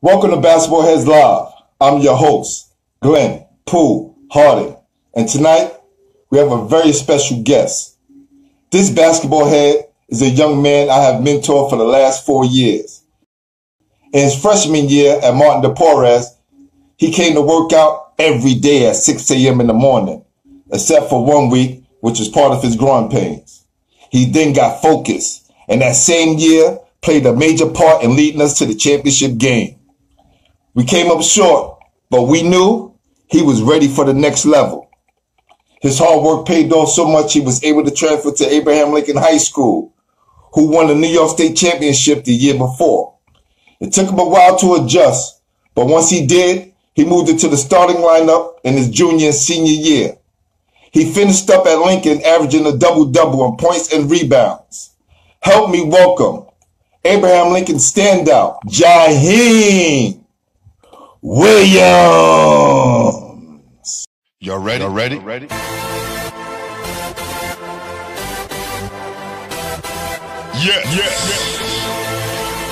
Welcome to Basketball Heads Live. I'm your host, Glenn Poole Harding, and tonight we have a very special guest. This basketball head is a young man I have mentored for the last 4 years. In his freshman year at Martin de Porres, he came to work out every day at 6 a.m. in the morning, except for 1 week, which was part of his growing pains. He then got focused, and that same year played a major part in leading us to the championship game. We came up short, but we knew he was ready for the next level. His hard work paid off so much he was able to transfer to Abraham Lincoln High School, who won the New York State Championship the year before. It took him a while to adjust, but once he did, he moved into the starting lineup in his junior and senior year. He finished up at Lincoln averaging a double-double in points and rebounds. Help me welcome Abraham Lincoln standout, Jahiem Williams. Y'all ready? Yeah.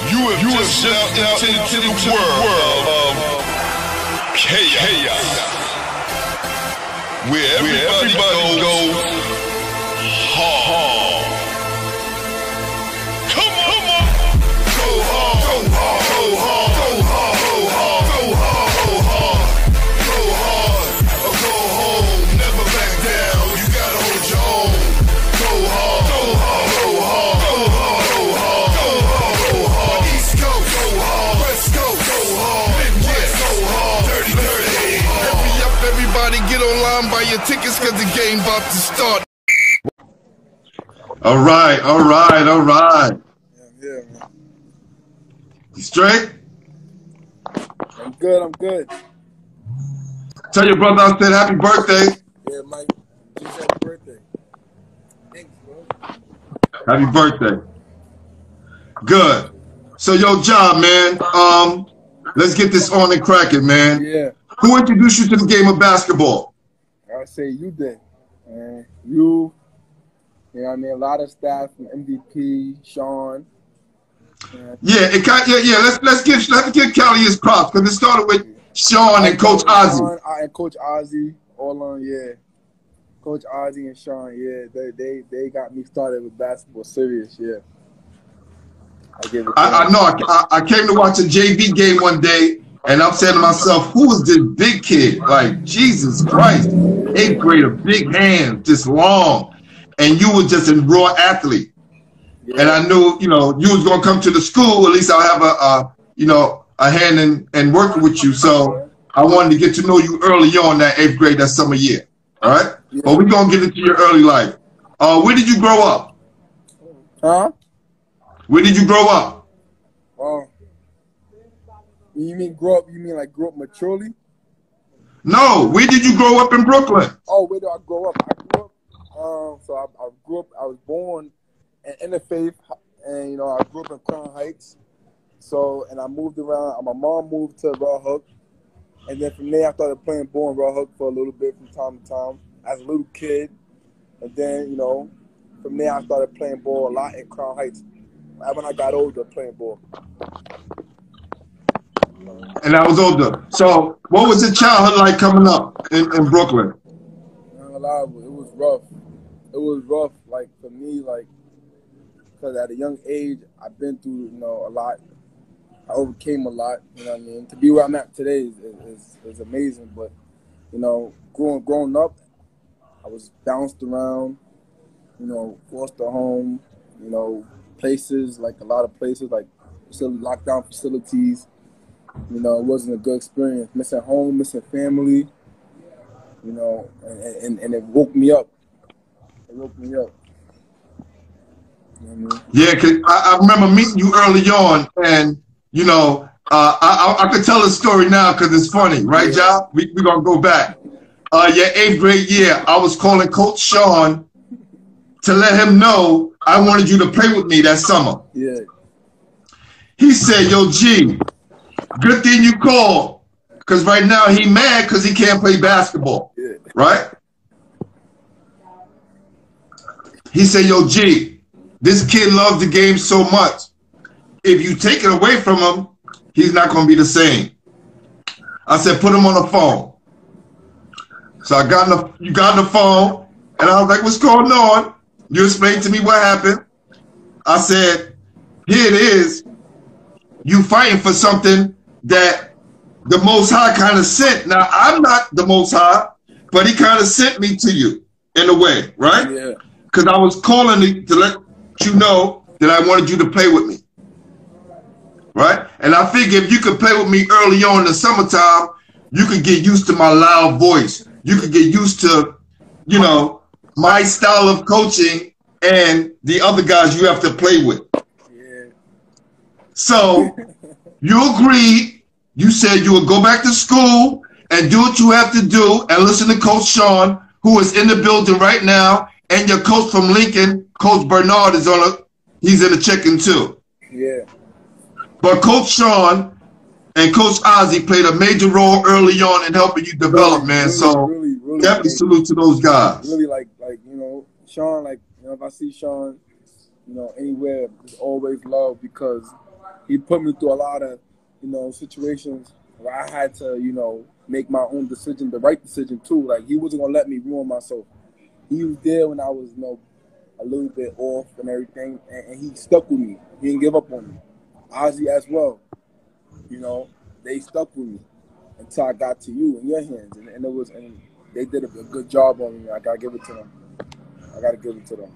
You have just stepped into the world of chaos, where everybody goes hard. Come on. Go hard, go hard, go hard, go hard, go hard, go hard, go hard, or go home. Never back down. You gotta hold your own. Go hard, go hard, go hard, go hard, go hard, go hard, go hard. East Coast, go hard. West Coast, go hard. Midwest, go hard. Dirty. Hurry up, everybody, get online, buy your tickets, cause the game about to start. All right. Yeah, man. You straight? I'm good. Tell your brother I said happy birthday. Yeah, Mike. Just happy birthday. Thanks, bro. Happy birthday. Good. So, yo, job, man. Let's get this on and cracking, man. Yeah. Who introduced you to the game of basketball? I say you did. Man. You know what I mean? A lot of staff from MVP, Shawn. Yeah, let's give Cali his props because it started with Shawn and Coach Ozzie. And Coach Ozzie, all on, yeah. Coach Ozzie and Shawn, yeah. They got me started with basketball serious, yeah. I know. I came to watch a JV game one day, and I'm saying to myself, who is this big kid? Like, Jesus Christ. 8th grader, big hands, just long. And you were just a raw athlete. Yeah. And I knew, you was going to come to the school. At least I'll have a hand in working with you. So I wanted to get to know you early on that 8th grade, that summer year. All right? Yeah. But we're going to get into your early life. Where did you grow up? Huh? Where did you grow up? You mean grow up? You mean like grow up maturely? No. Where did you grow up in Brooklyn? Oh, where do I grow up? I grew up. I grew up. I was born in the faith, and I grew up in Crown Heights. So, and I moved around. My mom moved to Raw Hook, and then from there I started playing ball in Raw Hook for a little bit from time to time as a little kid, and then from there I started playing ball a lot in Crown Heights. When I got older, playing ball. And I was older. So, what was your childhood like coming up in Brooklyn? It was rough. It was rough, like for me, like because at a young age I've been through, a lot. I overcame a lot. You know what I mean? To be where I'm at today is amazing. But growing up, I was bounced around. Foster home. Places, like a lot of places, like lockdown facilities. It wasn't a good experience. Missing home, missing family. And it woke me up. You know what I mean? Yeah, because I remember meeting you early on, and I could tell the story now because it's funny, right, Jah? We're gonna go back. Your 8th grade year, I was calling Coach Shawn to let him know I wanted you to play with me that summer. Yeah. He said, "Yo, G, good thing you called, because right now he mad because he can't play basketball." Yeah. Right? He said, "Yo, G, this kid loves the game so much. If you take it away from him, he's not going to be the same. I said, put him on the phone. So you got on the phone, and I was like, what's going on? You explained to me what happened. I said, here it is. You fighting for something that the Most High kind of sent. Now, I'm not the Most High, but he kind of sent me to you in a way, right? Yeah. Because I was calling to let you know that I wanted you to play with me, right? And I figured if you could play with me early on in the summertime, you could get used to my loud voice. You could get used to, you know, my style of coaching and the other guys you have to play with. Yeah. So you agreed. You said you would go back to school and do what you have to do and listen to Coach Shawn, who is in the building right now, and your coach from Lincoln, Coach Bernard, he's in the check-in too. Yeah. But Coach Shawn and Coach Ozzie played a major role early on in helping you develop, man. So definitely salute to those guys. Really, like you know, Shawn, like, you know, if I see Shawn, you know, anywhere, it's always love, because he put me through a lot of, you know, situations where I had to, you know, make my own decision, the right decision too. Like, he wasn't gonna let me ruin myself. He was there when I was, you know, a little bit off and everything, and he stuck with me. He didn't give up on me. Ozzie as well. You know, they stuck with me until I got to you in your hands, and they did a good job on me. I gotta give it to them.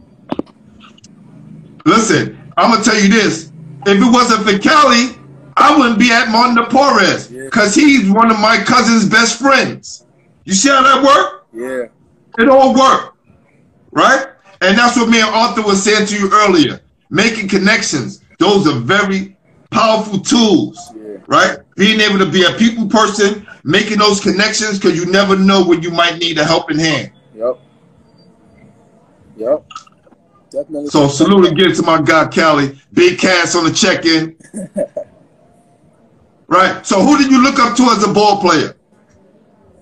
Listen, I'm gonna tell you this: if it wasn't for Kelly, I wouldn't be at Monteporez, because he's one of my cousin's best friends. You see how that worked? Yeah. It all worked, right? And that's what me and Arthur was saying to you earlier. Making connections, those are very powerful tools, right? Being able to be a people person, making those connections, because you never know when you might need a helping hand. Yep. Definitely. So salute again to my guy, Cali. Big Cass on the check-in. Right. So who did you look up to as a ball player?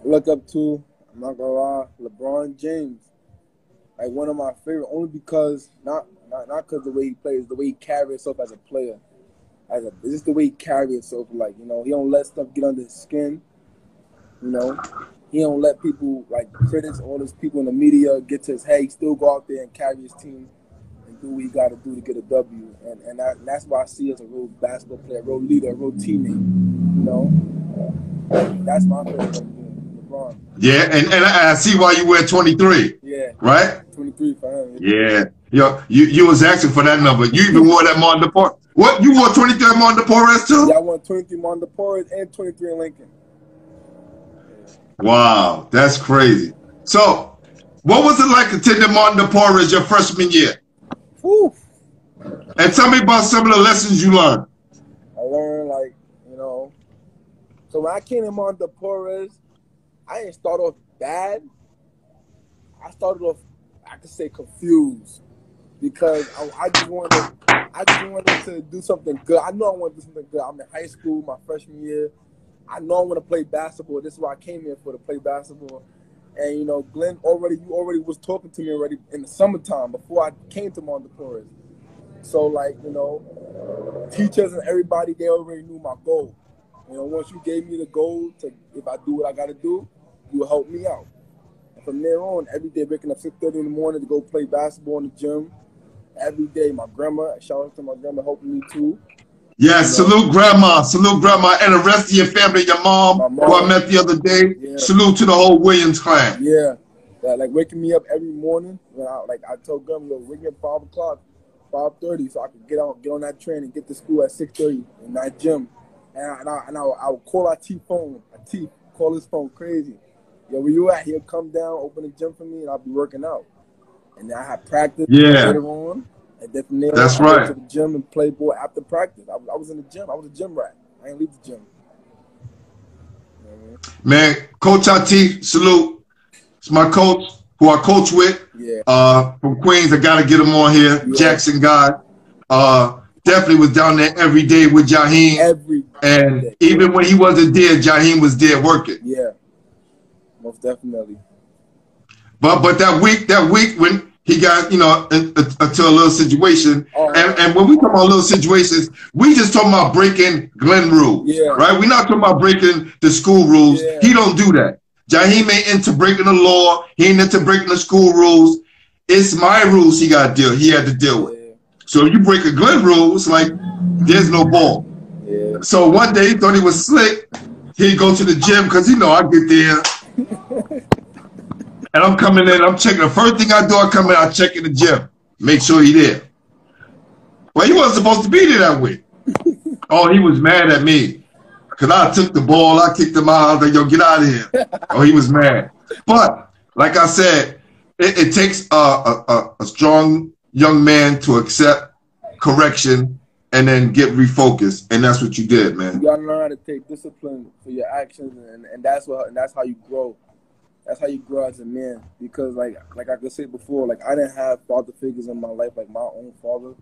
Look up to, I'm not gonna lie, LeBron James. Like, one of my favorite, only because, not because the way he plays, the way he carries himself as a player. It's just the way he carries himself. Like, you know, he don't let stuff get under his skin. You know, he don't let people, like critics, all those people in the media, get to his head. He still go out there and carry his team and do what he got to do to get a W. And that's why I see as a real basketball player, a real leader, a real teammate. You know, that's my favorite LeBron. Yeah, and I see why you wear 23. Yeah. Right? 23 for him. Yeah. You was asking for that number. You even wore that Monteporez. What? You wore 23 Monteporez too? Yeah, I won 23 Monteporez and 23 in Lincoln. Wow, that's crazy. So, what was it like attending Monteporez your freshman year? Whew. And tell me about some of the lessons you learned. I learned, like, you know, so when I came to Monteporez, I didn't start off bad. I started off, I could say, confused, because I just wanted to do something good. I know I want to do something good. I'm in high school, my freshman year. I know I want to play basketball. This is why I came here for, to play basketball. And, you know, Glenn, you already was talking to me already in the summertime before I came to Monteporez. So, like, you know, teachers and everybody, they already knew my goal. You know, once you gave me the goal to, if I do what I got to do, you will help me out. And from there on, every day, waking up 6:30 in the morning to go play basketball in the gym. Every day, my grandma, shout out to my grandma, helping me too. Yeah, salute grandma, and the rest of your family, your mom, who I met the other day. Yeah. Salute to the whole Williams clan. Yeah, like waking me up every morning. When I told grandma, wake me up 5 o'clock, 5:30, so I could get on that train and get to school at 6:30 in that gym. And I would call call his phone crazy. Yo, where you at? He'll come down, open the gym for me, and I'll be working out. And then I had practice later on. And then from there, that's I right. went to the gym and play ball after practice. I was in the gym. I was a gym rat. I didn't leave the gym. You know what I mean? Man, Coach Ati, salute. It's my coach, who I coach with. Yeah. From Queens. I got to get him on here. Yeah. Jackson guy. Definitely was down there every day with Jahiem. Every and day. Even when he wasn't there, Jahiem was there working. Yeah. Most definitely. But that week when he got, into a little situation. And when we talk about little situations, we just talking about breaking Glenn rules, right? We're not talking about breaking the school rules. He don't do that. Jahiem ain't into breaking the law. He ain't into breaking the school rules. It's my rules he had to deal with. So if you break a Glenn rule, it's like there's no ball. So one day he thought he was slick. He'd go to the gym because I get there. And I'm coming in, I'm checking. The first thing I do, I come in, I check in the gym. Make sure he there. Well, he wasn't supposed to be there that way. Oh, he was mad at me. Because I took the ball, I kicked him out. I was like, yo, get out of here. Oh, he was mad. But, like I said, it takes a strong young man to accept correction and then get refocused. And that's what you did, man. You got to learn how to take discipline for your actions, and that's how you grow. That's how you grow as a man, because like I could say before, like I didn't have father figures in my life, like my own father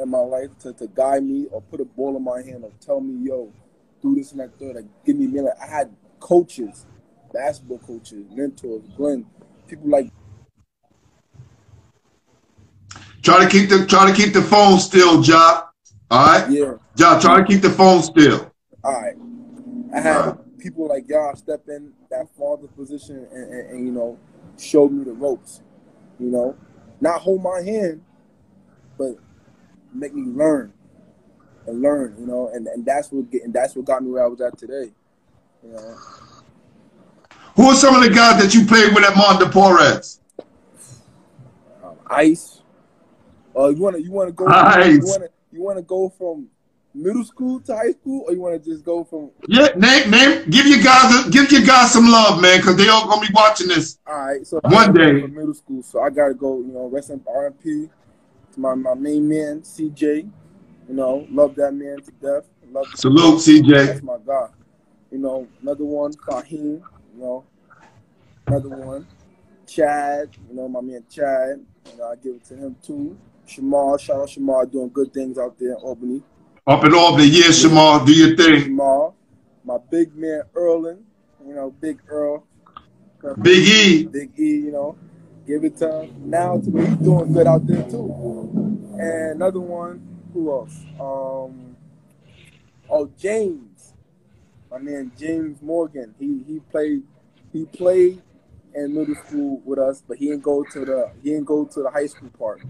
in my life to guide me or put a ball in my hand or tell me, yo, do this and that third, like give me minute. I had coaches, basketball coaches, mentors, Glenn, people like. Try to keep the phone still, Ja. All right. Yeah. Ja, try to keep the phone still. All right. I had people like y'all step in that father position and show me the ropes, not hold my hand, but make me learn, and that's what got me where I was at today, Who are some of the guys that you played with at Montepores? Ice. You want to go? Ice. You want to go from middle school to high school, or you want to just go from? Yeah, name. Give your guys some love, man, because they all gonna be watching this. All right, so one day from middle school, so I gotta go. Rest in R&P to my main man CJ. Love that man to death. Salute CJ. That's my guy. Another one, Jahiem. Another one, Chad. My man Chad. I give it to him too. Shamar, shout out Shamar, doing good things out there in Albany. Up in Albany, yeah, Shamar, do your thing. Shamar, my big man Erlin, Big Earl. Big E. Big E, give it to him. Now to me, he's doing good out there too. And another one, who else? James. My man James Morgan. He played in middle school with us, but he didn't go to the high school part.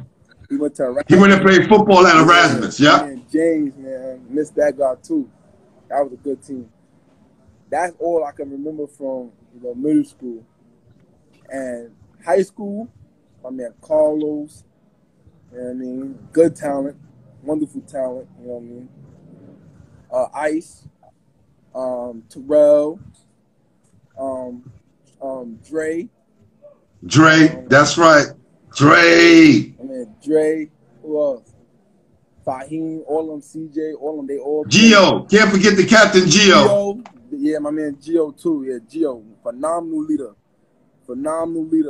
He went to Erasmus. He went and played football at Erasmus, yeah? Man, James, man, missed that guy too. That was a good team. That's all I can remember from middle school. And high school, my man Carlos, good talent, wonderful talent, Ice, Terrell, Dre, that's right. Dre. Dre, who else? Fahim, all of them, CJ, all of them, they all. Gio, can't forget the captain Gio. Yeah, my man Gio too. Yeah, Gio, phenomenal leader.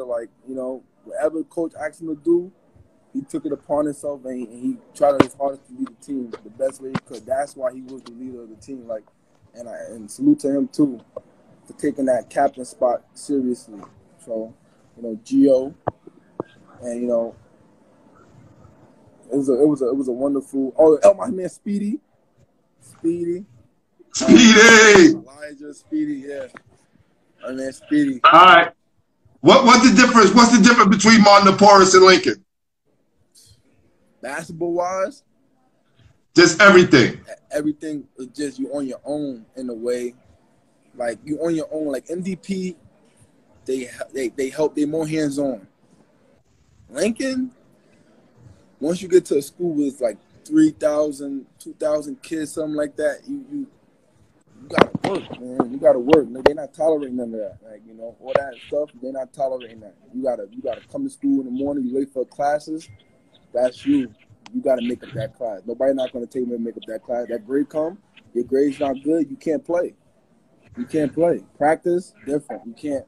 Like, whatever coach asked him to do, he took it upon himself and he tried his hardest to lead the team the best way he could. That's why he was the leader of the team. Like, and salute to him too for taking that captain spot seriously. So, Gio, and it was a wonderful. Oh, my man Speedy. Elijah, Speedy, yeah. My man Speedy. All right. What's the difference? What's the difference between Montepores and Lincoln? Basketball wise, just everything. Everything is just you on your own in a way. Like you on your own. Like MDP, they help. They more hands on. Lincoln, once you get to a school with like 3,000, 2,000 kids, something like that, you gotta work, man. You gotta work. They're not tolerating none of that. Like, all that stuff, they're not tolerating that. You gotta come to school in the morning, you late for classes, that's you. You gotta make up that class. Nobody's not gonna tell you to make up that class. That grade come, your grade's not good, you can't play. Practice, different. You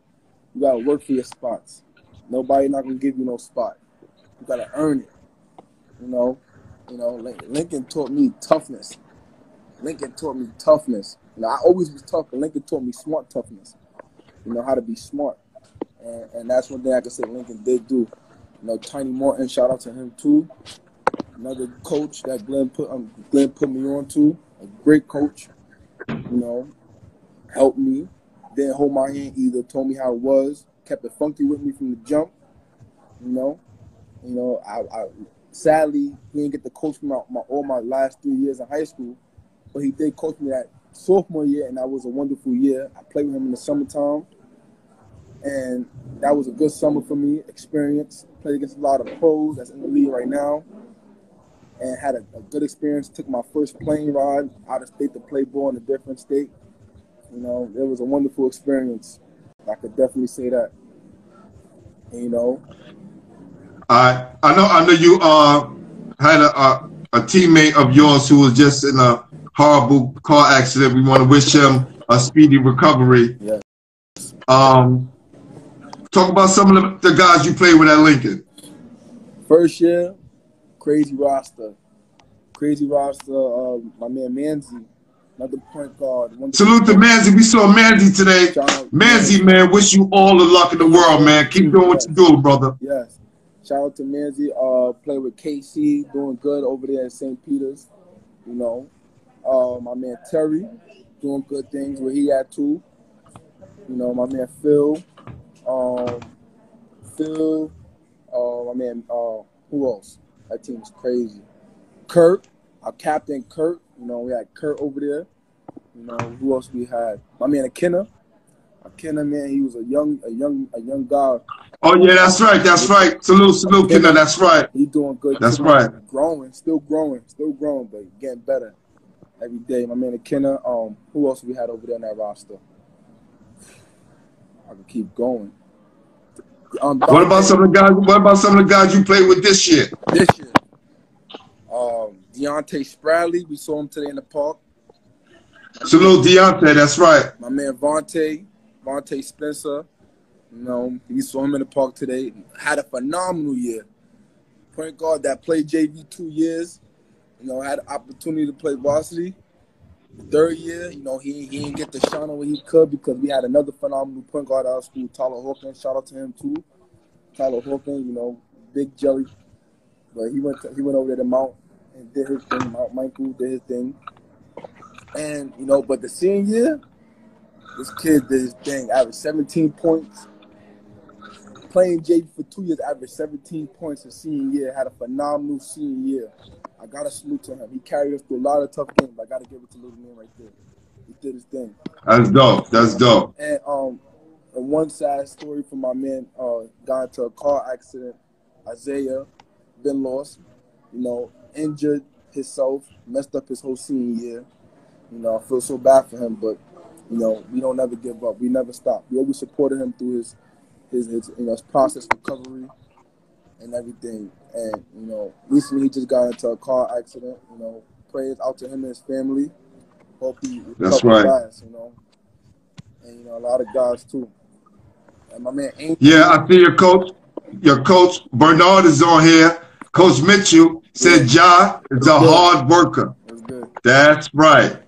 gotta work for your spots. Nobody not gonna give you no spot. You gotta earn it. Lincoln taught me toughness. I always was tough, but Lincoln taught me smart toughness. How to be smart. And that's one thing I can say Lincoln did do. You know, Tiny Morton, shout out to him too. Another coach that Glenn put me on to. A great coach. You know, helped me. Didn't hold my hand either. Told me how it was. Kept it funky with me from the jump. You know, I sadly he didn't get to coach me all my last 3 years in high school, but he did coach me that sophomore year, and that was a wonderful year. I played with him in the summertime, and that was a good summer for me. Experience. Played against a lot of pros that's in the league right now, and had a good experience. Took my first plane ride out of state to play ball in a different state. You know, it was a wonderful experience. I could definitely say that. And, you know. I know you had a teammate of yours who was just in a horrible car accident. We want to wish him a speedy recovery. Yes. Talk about some of the guys you played with at Lincoln. First year, crazy roster. My man Mentee, another point guard. Salute to Mentee. We saw Mentee today. Mentee, man, wish you all the luck in the world, man. Keep doing what you're doing, brother. Yes. Shout out to Mentee. Played with KC, doing good over there at St. Peter's. You know. My man Terry, doing good things where he at too. You know, my man Phil. My man, who else? That team is crazy. Kurt, our captain Kurt. You know, we had Kurt over there. You know, who else we had? My man Akinna. Man, he was a young guy. Oh yeah, that's right. Salute, Akinna. That's right. He doing good. That's right. Still growing, but getting better every day. My man Akinna. Who else we had over there in that roster? I can keep going. What about some of the guys you played with this year? Deontay Spradley, we saw him today in the park. Salute Deontay, that's right. My man Vontae Spencer, you know, we saw him in the park today. Had a phenomenal year. Point guard that played JV 2 years, you know, had the opportunity to play varsity. The third year, you know, he didn't get the shine where he could because we had another phenomenal point guard at our school, Tyler Hawkins. Shout out to him too. Tyler Hawkins, you know, big jelly. But he went over there to Mount and did his thing. Mount Michael did his thing. And, you know, but the senior year, this kid did his thing. Averaged 17 points. Playing JV for 2 years, averaged 17 points his senior year. Had a phenomenal senior year. I got to salute to him. He carried us through a lot of tough games. I got to give it to little man right there. He did his thing. That's dope. And one sad story from my man got into a car accident. Isaiah been lost, you know, injured himself, messed up his whole senior year. You know, I feel so bad for him, but, you know, we don't ever give up. We never stop. We always supported him through his his process recovery and everything. And, you know, recently he just got into a car accident. You know, prayers out to him and his family. Hope he recovers fast, you know. And, you know, a lot of guys too. And my man Angel. Yeah, I see your coach Bernard is on here. Coach Mitchell said Ja is a hard worker. That's right.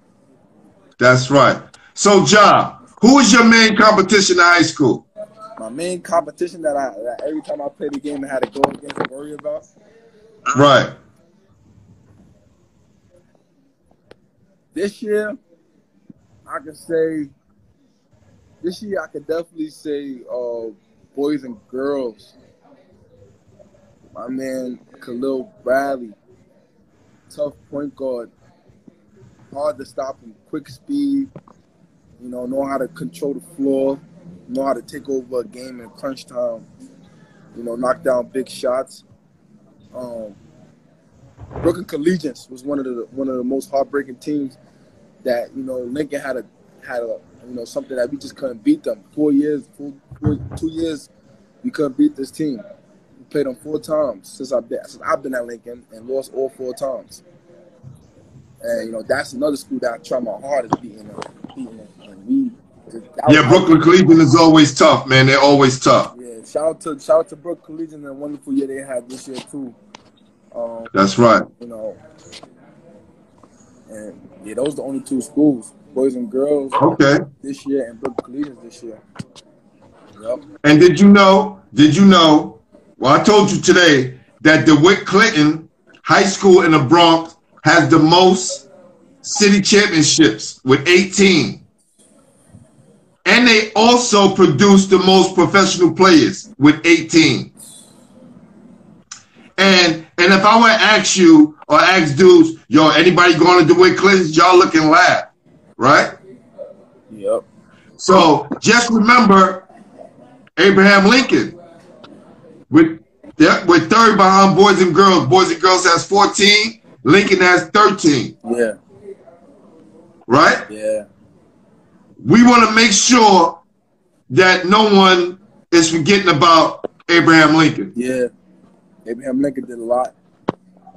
So Ja, who is your main competition in high school? My main competition that every time I played the game I had to go against and worry about. Right. This year, I could definitely say boys and girls. My man Khalil Bradley, tough point guard, hard to stop him, quick speed, you know how to control the floor, know how to take over a game in crunch time, you know, knock down big shots. Brooklyn Collegians was one of the most heartbreaking teams that, you know, Lincoln had a you know, something that we just couldn't beat them. 2 years we couldn't beat this team. We played them 4 times since I've been at Lincoln and lost all 4 times. And, you know, that's another school that I try my hardest beating them. And Brooklyn Collegian is always tough, man. They're always tough. Yeah, shout out to Brooklyn Collegian and a wonderful year they had this year too. That's right. You know, and yeah, those are the only 2 schools, boys and girls. Okay. This year and Brooklyn Collegian this year. Yep. And did you know Well, I told you today that DeWitt Clinton High School in the Bronx has the most city championships with 18. And they also produce the most professional players with 18. And if I were to ask you or ask dudes, yo, anybody going to DeWitt Clinton, y'all looking laugh, right? Yep. So just remember Abraham Lincoln with third behind boys and girls. Boys and girls has 14. Lincoln has 13. Yeah. Right? Yeah. We want to make sure that no one is forgetting about Abraham Lincoln. Yeah. Abraham Lincoln did a lot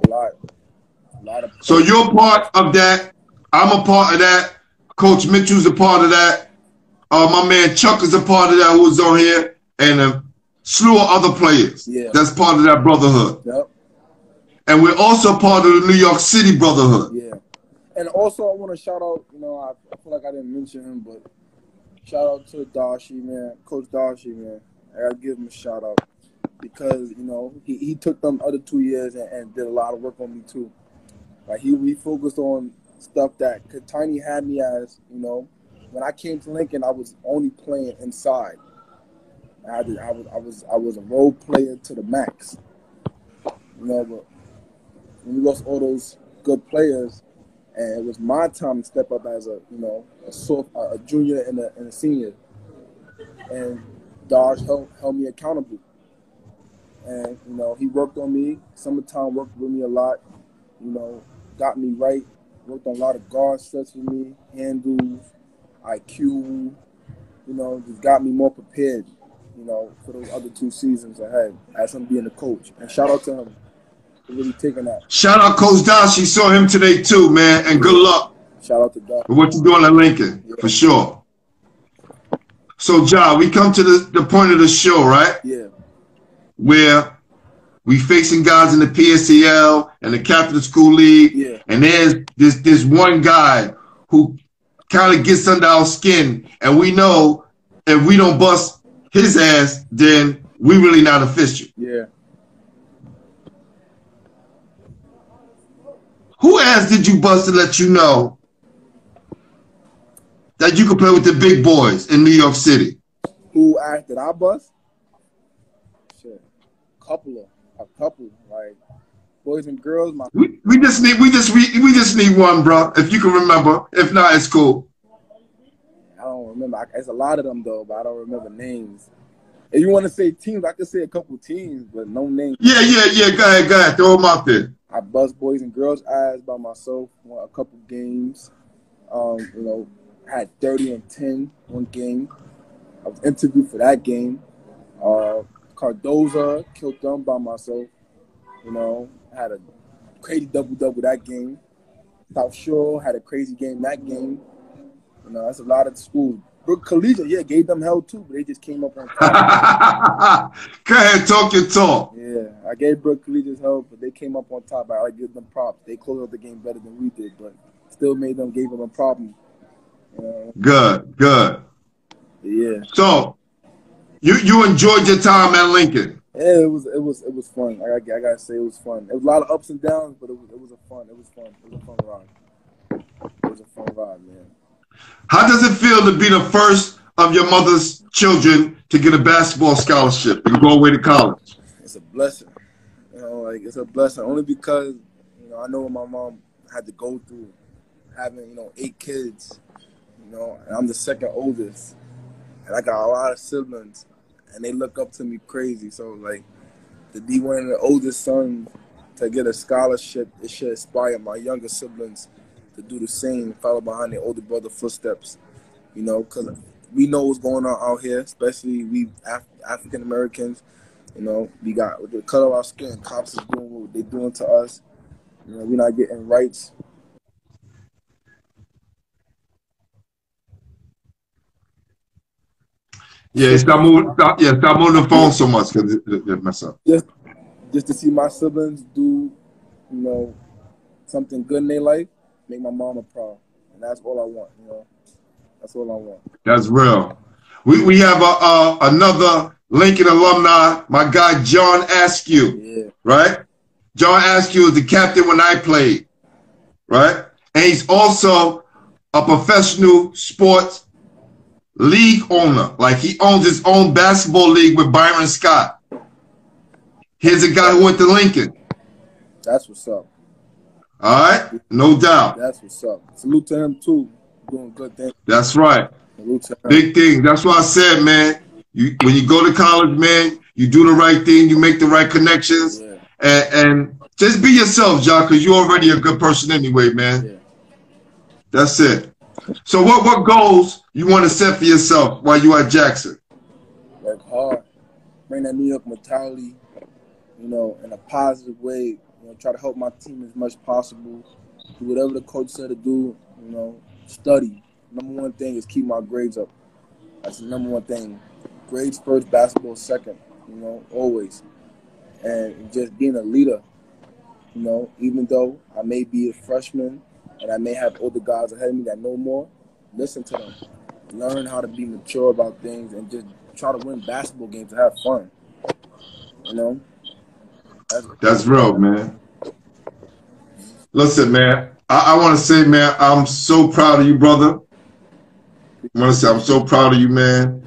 of. So you're part of that. I'm a part of that. Coach Mitchell's a part of that. My man Chuck is a part of that, who was on here, and a slew of other players. Yeah. That's part of that brotherhood. Yep. And we're also part of the New York City brotherhood. Yeah. And also, I want to shout out, you know, I feel like I didn't mention him, but shout out to Jahiem, man, Coach Jahiem, man. I got to give him a shout out because, you know, he took them other 2 years and did a lot of work on me, too. Like, he focused on stuff that, because Tiny had me as, you know, when I came to Lincoln, I was only playing inside. I was a role player to the max. You know, but when we lost all those good players, and it was my time to step up as a, you know, a junior and a senior. And Dodge held me accountable. And, you know, he worked on me. Summertime worked with me a lot. You know, got me right. Worked on a lot of guard sets with me, handles, IQ. You know, just got me more prepared, you know, for those other 2 seasons ahead as him being the coach. And shout out to him. Really taking that. Shout out Coach Dosh. She saw him today too, man. And good luck. Shout out to Dosh. For what you're doing at Lincoln, for sure. So, Ja, we come to the point of the show, right? Yeah. Where we facing guys in the PSAL and the Captain School League. Yeah. And there's this one guy who kind of gets under our skin. And we know if we don't bust his ass, then we really not official. Yeah. Who ass did you bust to let you know that you could play with the big boys in New York City? Who ass did I bust? Shit, a couple, like boys and girls. We just need one, bro. If you can remember, if not, it's cool. I don't remember. It's a lot of them though, but I don't remember names. If you want to say teams, I could say a couple teams, but no names. Yeah. Go ahead. Throw them out there. I bust boys and girls eyes by myself. Won a couple games. You know, had 30 and 10 one game. I was interviewed for that game. Cardoza killed them by myself. You know, had a crazy double that game. South Shore had a crazy game that game. You know, that's a lot of schools. Brook Collegiate, yeah, gave them hell too, but they just came up on top. Go ahead, talk your talk. Yeah, I gave Brook Collegiate hell, but they came up on top. I give them props. They closed out the game better than we did, but still gave them a problem. Good. Yeah. So, you enjoyed your time at Lincoln? Yeah, it was fun. I gotta say, it was fun. It was a lot of ups and downs, but it was a fun ride. It was a fun ride, man. How does it feel to be the first of your mother's children to get a basketball scholarship and go away to college? It's a blessing. You know, like it's a blessing only because, you know, I know what my mom had to go through having, you know, 8 kids, you know, and I'm the second oldest. And I got a lot of siblings and they look up to me crazy. So like to be one of the oldest sons to get a scholarship, it should inspire my younger siblings to do the same, follow behind their older brother footsteps, you know, because we know what's going on out here, especially we African Americans. You know, we got with the color of our skin, cops is doing what they're doing to us. You know, we're not getting rights. Yeah, stop moving the phone so much because it mess up. Just to see my siblings do, you know, something good in their life, make my mama proud, and that's all I want. You know, that's all I want. That's real. We have another Lincoln alumni, my guy John Askew, right? John Askew is the captain when I played, right? And he's also a professional sports league owner. Like, he owns his own basketball league with Byron Scott. Here's a guy who went to Lincoln. That's what's up. All right? No doubt. That's what's up. Salute to him, too. Doing good things. That's right. Salute to him. Big thing. That's what I said, man. When you go to college, man, you do the right thing, you make the right connections, and just be yourself, Jah, because you're already a good person anyway, man. Yeah. That's it. So what goals you want to set for yourself while you at Jackson? Work hard. Bring that New York mentality, you know, in a positive way. You know, try to help my team as much as possible. Do whatever the coach said to do, you know, study. Number one thing is keep my grades up. That's the number one thing. Grades first, basketball second, you know, always. And just being a leader, you know, even though I may be a freshman and I may have older guys ahead of me that know more, listen to them. Learn how to be mature about things and just try to win basketball games and have fun, you know? That's real, man. Listen, man, I want to say, man, I'm so proud of you, brother. I want to say I'm so proud of you, man.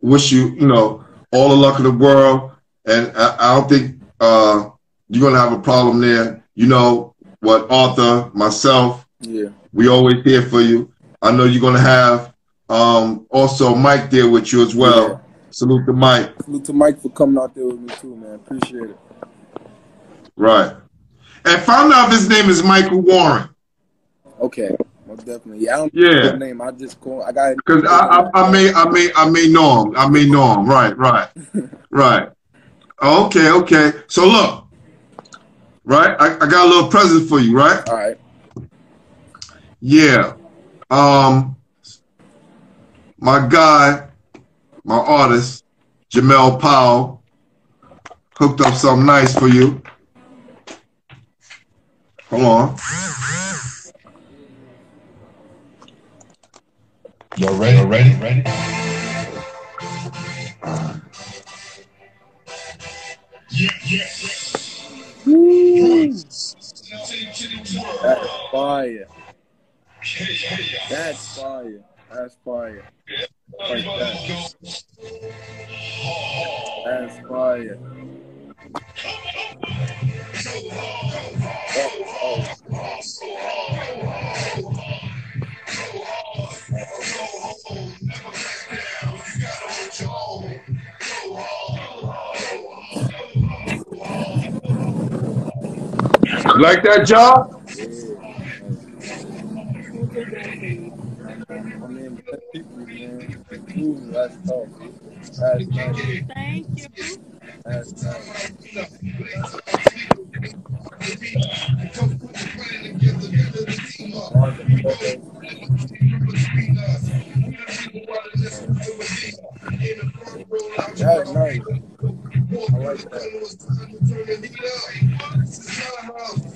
Wish you, you know, all the luck in the world, and I don't think you're gonna have a problem there. You know what, Arthur, myself, we always here for you. I know you're gonna have also Mike there with you as well. Yeah. Salute to Mike. Salute to Mike for coming out there with me too, man. Appreciate it. Right. And found out his name is Michael Warren. Okay. Definitely. Yeah, I don't know his name. I just call. I got. Because I may know him. I may know him. Right. Right. Okay. So look. Right. I got a little present for you. Right. All right. Yeah. My guy, my artist, Jamel Powell, hooked up something nice for you. Hold on. You ready? Yeah. Woo. That's fire. That's fire. That's fire. Like that. That's fire. You like that, job? I mean, people, man. Ooh, that's tough. That's nice. Thank you. That's nice. That's nice. I like that.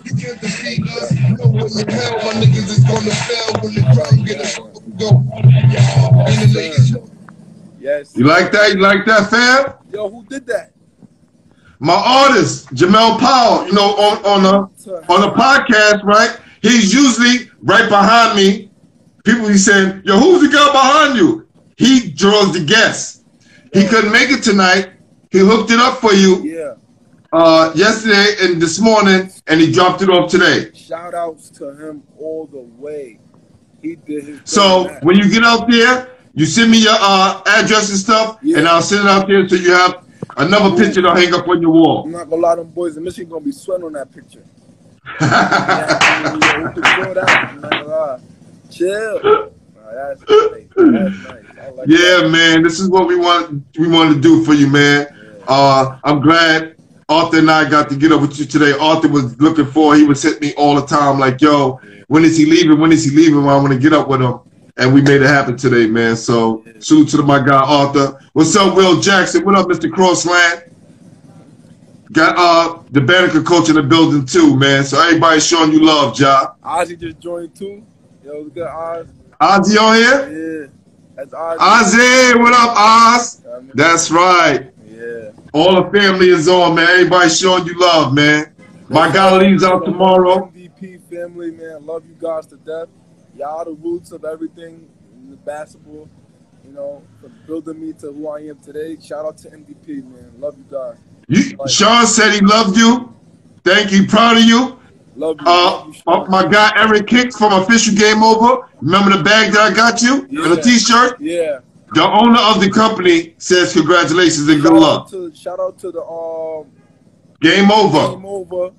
You can't defeat us. Know what the hell my niggas is gonna fail when the crowd get us go. Yes. You like that? You like that, fam? Yo, who did that? My artist, Jamel Powell, you know, on the podcast, right? He's usually right behind me. People be saying, yo, who's the guy behind you? He draws the guests. He couldn't make it tonight. He hooked it up for you yesterday and this morning, and he dropped it off today. Shout outs to him all the way. He did his So when you get out there, you send me your address and stuff, and I'll send it out there so you have another picture to hang up on your wall. I'm not gonna lie, them boys in Michigan gonna be sweating on that picture. Chill. That's nice. I like that. Man, this is what we want to do for you, man. I'm glad Arthur and I got to get up with you today. Arthur was looking for, he was hitting me all the time like, yo, when is he leaving? When is he leaving? Well, I want to get up with him. And we made it happen today, man. So salute to my guy, Arthur. What's up, Will Jackson? What up, Mr. Crossland? Got the Banneker coach in the building too, man. So everybody showing you love, Ja. Ozzy just joined too. Yo, it was good, Oz. Ozzy on here? Yeah. That's Oz. Ozzy, what up, Oz? That's right. Yeah. All the family is on, man. Everybody showing you love, man. My guy leaves out tomorrow. MVP family, man. Love you guys to death. Y'all the roots of everything in the basketball. You know, for building me to who I am today. Shout out to MVP, man. Love you guys. Shawn said he loved you. Thank you. Proud of you. Love you. Love you, my guy Eric Kicks from Official Game Over. Remember the bag that I got you? Yeah. And the t-shirt? Yeah. The owner of the company says congratulations and good luck. Shout out to the Game Over. Game Over.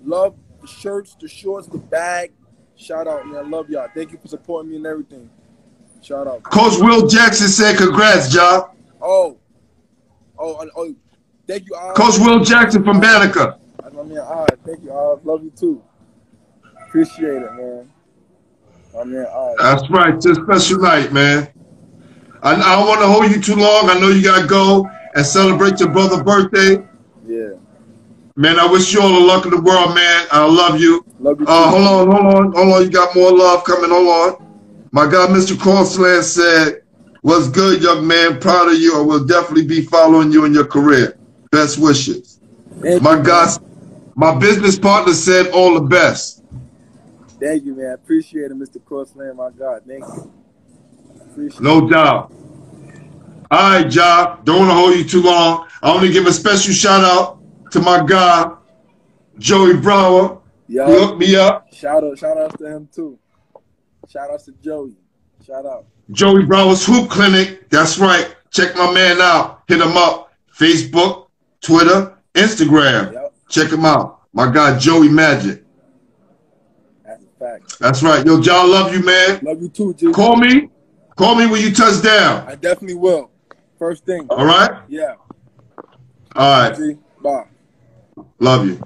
Love the shirts, the shorts, the bag. Shout out, man. I love y'all. Thank you for supporting me and everything. Shout out. Coach Will Jackson said congrats, Ja. Oh. Thank you, Oz. Coach Will Jackson from Banneker. That's my man, Oz. Thank you, Oz. Love you too. Appreciate it, man. My man, Oz. That's right. It's a special night, man. I don't want to hold you too long. I know you got to go and celebrate your brother's birthday. Yeah. Man, I wish you all the luck in the world, man. I love you. Love you too. Hold on. You got more love coming. Hold on. My guy, Mr. Crossland, said, "What's good, young man? Proud of you. I will definitely be following you in your career. Best wishes." My business partner said, "All the best." Thank you, man. Appreciate it, Mr. Crossland. My God, thank you. Appreciate no doubt. All right, Ja. Don't want to hold you too long. I want to give a special shout out to my guy, Joey Brower. Yo, he hooked me up. Shout out to him too. Shout out to Joey. Shout out. Joey Brower's Hoop Clinic. That's right. Check my man out. Hit him up. Facebook, Twitter, Instagram. Yep. Check him out. My guy, Joey Magic. That's a fact. That's right. Yo, Ja, love you, man. Love you too, G. Call me when you touch down. I definitely will. First thing. All right? Yeah. All right. G. Bye. Love you.